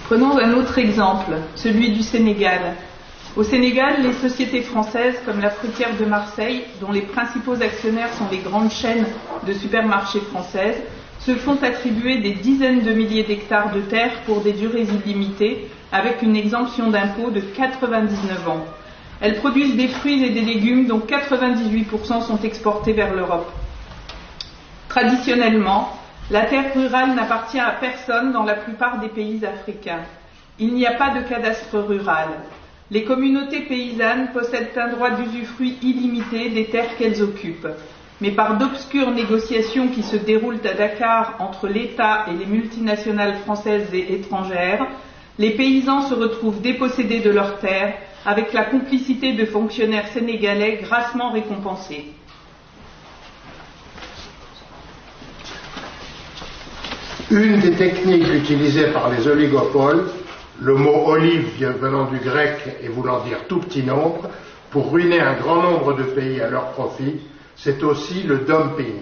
Prenons un autre exemple, celui du Sénégal. Au Sénégal, les sociétés françaises, comme la Fruitière de Marseille, dont les principaux actionnaires sont les grandes chaînes de supermarchés françaises, se font attribuer des dizaines de milliers d'hectares de terre pour des durées illimitées, avec une exemption d'impôt de 99 ans. Elles produisent des fruits et des légumes dont 98% sont exportés vers l'Europe. Traditionnellement, la terre rurale n'appartient à personne dans la plupart des pays africains. Il n'y a pas de cadastre rural. Les communautés paysannes possèdent un droit d'usufruit illimité des terres qu'elles occupent. Mais par d'obscures négociations qui se déroulent à Dakar entre l'État et les multinationales françaises et étrangères, les paysans se retrouvent dépossédés de leurs terres avec la complicité de fonctionnaires sénégalais grassement récompensés. Une des techniques utilisées par les oligopoles, le mot olive venant du grec et voulant dire tout petit nombre, pour ruiner un grand nombre de pays à leur profit, c'est aussi le dumping,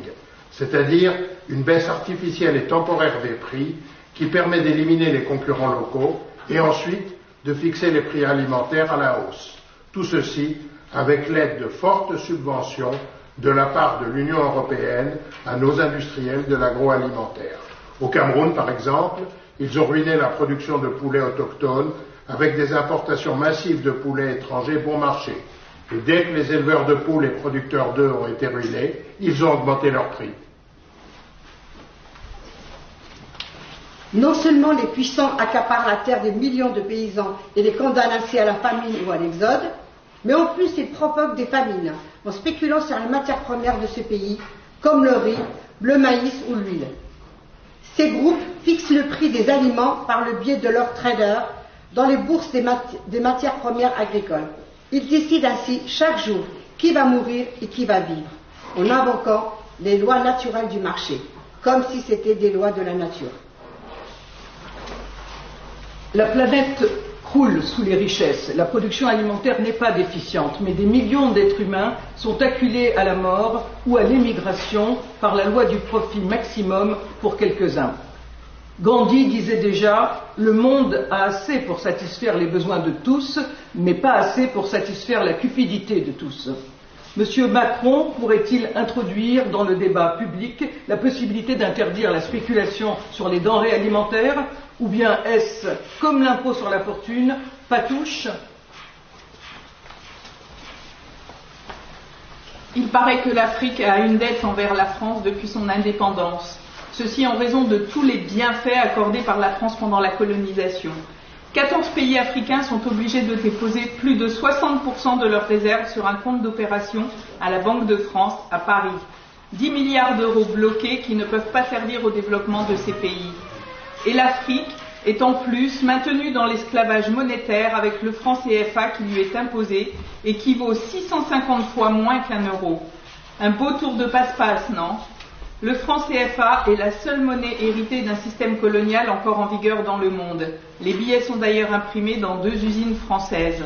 c'est-à-dire une baisse artificielle et temporaire des prix qui permet d'éliminer les concurrents locaux et ensuite de fixer les prix alimentaires à la hausse. Tout ceci avec l'aide de fortes subventions de la part de l'Union européenne à nos industriels de l'agroalimentaire. Au Cameroun, par exemple, ils ont ruiné la production de poulets autochtones avec des importations massives de poulets étrangers bon marché. Et dès que les éleveurs de poules et producteurs d'œufs ont été ruinés, ils ont augmenté leurs prix. Non seulement les puissants accaparent la terre des millions de paysans et les condamnent ainsi à la famine ou à l'exode, mais en plus ils provoquent des famines en spéculant sur les matières premières de ce pays, comme le riz, le maïs ou l'huile. Ces groupes fixent le prix des aliments par le biais de leurs traders dans les bourses des matières premières agricoles. Ils décident ainsi chaque jour qui va mourir et qui va vivre, en invoquant les lois naturelles du marché, comme si c'était des lois de la nature. La planète croule sous les richesses. La production alimentaire n'est pas déficiente, mais des millions d'êtres humains sont acculés à la mort ou à l'émigration par la loi du profit maximum pour quelques-uns. Gandhi disait déjà « Le monde a assez pour satisfaire les besoins de tous, mais pas assez pour satisfaire la cupidité de tous ». Monsieur Macron pourrait-il introduire dans le débat public la possibilité d'interdire la spéculation sur les denrées alimentaires, ou bien est-ce, comme l'impôt sur la fortune, patouche? Il paraît que l'Afrique a une dette envers la France depuis son indépendance. Ceci en raison de tous les bienfaits accordés par la France pendant la colonisation. 14 pays africains sont obligés de déposer plus de 60% de leurs réserves sur un compte d'opération à la Banque de France à Paris. 10 milliards d'euros bloqués qui ne peuvent pas servir au développement de ces pays. Et l'Afrique est en plus maintenue dans l'esclavage monétaire avec le franc CFA qui lui est imposé et qui vaut 650 fois moins qu'un euro. Un beau tour de passe-passe, non ? Le franc CFA est la seule monnaie héritée d'un système colonial encore en vigueur dans le monde. Les billets sont d'ailleurs imprimés dans 2 usines françaises.